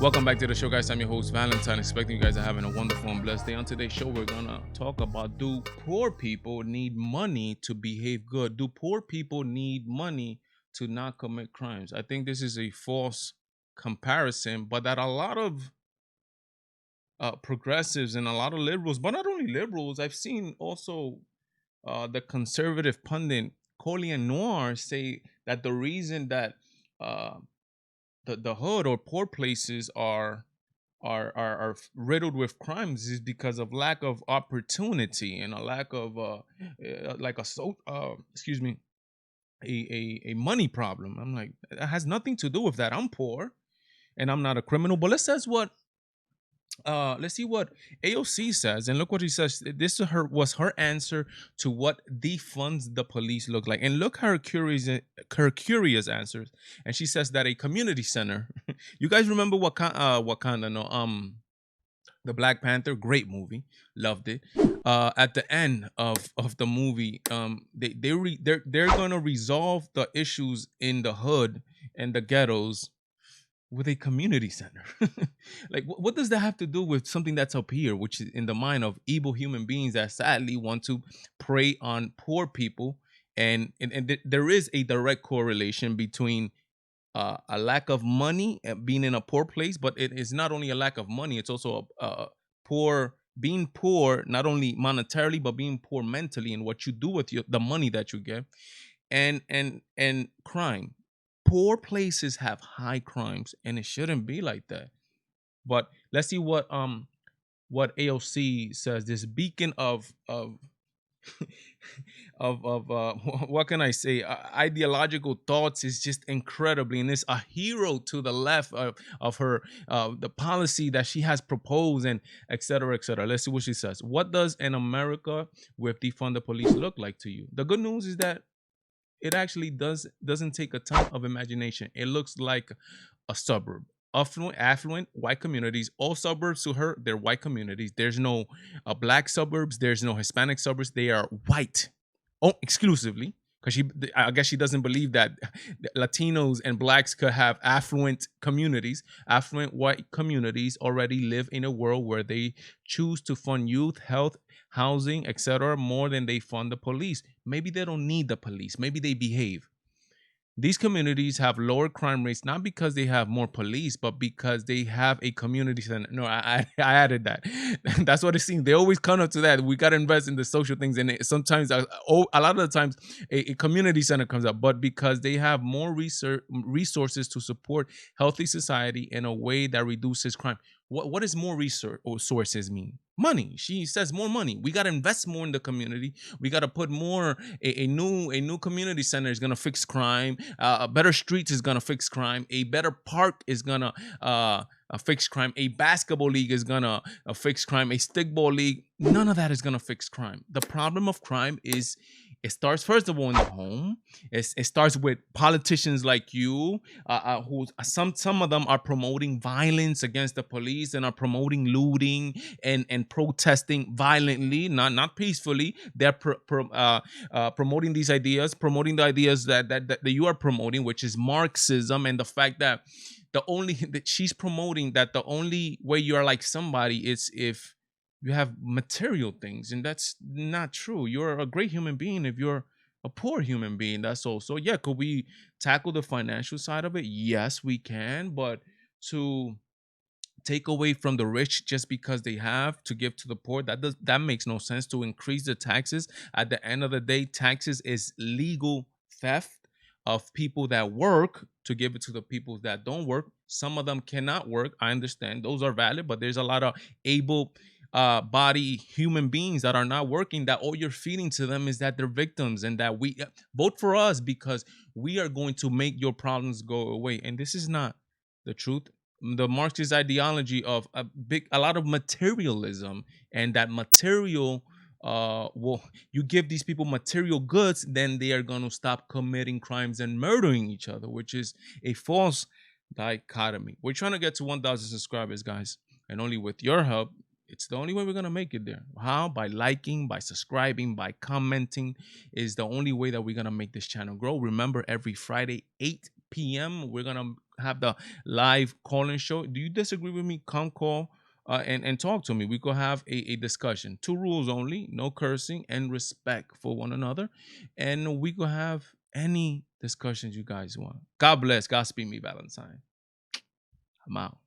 Welcome back to the show, guys. I'm your host, Valentine. Expecting you guys are having a wonderful and blessed day. On today's show, we're gonna talk about: do poor people need money to behave good? Do poor people need money to not commit crimes? I think this is a false comparison, but that a lot of progressives and a lot of liberals, but not only liberals, I've seen also the conservative pundit Collier Noir say that the reason that uh, the hood or poor places are riddled with crimes is because of lack of opportunity and a lack of like a excuse me, a money problem. I'm like, it has nothing to do with that. I'm poor and I'm not a criminal. But let's see what AOC says, and look what he says. This was her answer to what defunds the police look like, and look her curious answers. And she says that a community center. You guys remember Wakanda? No, the Black Panther, great movie, loved it. At the end of the movie, they're gonna resolve the issues in the hood and the ghettos with a community center. Like, what does that have to do with something that's up here, which is in the mind of evil human beings that sadly want to prey on poor people? And there is a direct correlation between a lack of money and being in a poor place, but it is not only a lack of money; it's also a poor being poor, not only monetarily but being poor mentally in what you do with the money that you get, and crime. Poor places have high crimes, and it shouldn't be like that. But let's see what AOC says. This beacon of what can I say? Ideological thoughts is just incredibly, and it's a hero to the left of her the policy that she has proposed, and et cetera, et cetera. Let's see what she says. What does an America with defund the police look like to you? The good news is that it actually doesn't take a ton of imagination. It looks like a suburb. Affluent white communities. All suburbs to her, they're white communities. There's no black suburbs. There's no Hispanic suburbs. They are white, oh, exclusively. Because I guess she doesn't believe that Latinos and blacks could have affluent communities. Affluent white communities already live in a world where they choose to fund youth, health, housing, etc., more than they fund the police. Maybe they don't need the police. Maybe they behave. These communities have lower crime rates not because they have more police, but because they have a community center. No, I added that. That's what it seems. They always come up to that. We got to invest in the social things, and sometimes, a lot of the times, a community center comes up. But because they have more resources to support healthy society in a way that reduces crime. What does more resources mean? Money. She says more money. We got to invest more in the community. We got to put more. A new community center is gonna fix crime. A better streets is gonna fix crime. A better park is gonna fix crime. A basketball league is gonna fix crime. A stickball league, none of that is gonna fix crime. The problem of crime is it starts first of all in the home. It starts with politicians like you, who some of them are promoting violence against the police and are promoting looting and protesting violently, not peacefully. They're promoting these ideas, promoting the ideas that you are promoting, which is Marxism, and the fact that that she's promoting that the only way you are like somebody is if you have material things, and that's not true. You're a great human being if you're a poor human being. That's also, yeah. Could we tackle the financial side of it? Yes, we can, but to take away from the rich just because they have to give to the poor, that makes no sense. To increase the taxes, at the end of the day, taxes is legal theft of people that work to give it to the people that don't work. Some of them cannot work, I understand, those are valid, but there's a lot of able body human beings that are not working, that all you're feeding to them is that they're victims, and that we vote for us because we are going to make your problems go away. And this is not the truth. The Marxist ideology of a lot of materialism, and that material, well, you give these people material goods, then they are going to stop committing crimes and murdering each other, which is a false dichotomy. We're trying to get to 1,000 subscribers, guys, and only with your help. It's the only way we're gonna make it there. How? By liking, by subscribing, by commenting is the only way that we're gonna make this channel grow. Remember, every Friday, 8 p.m., we're gonna have the live calling show. Do you disagree with me? Come call and talk to me. We could have a discussion. Two rules only: no cursing and respect for one another. And we could have any discussions you guys want. God bless. God speed me, Valentine. I'm out.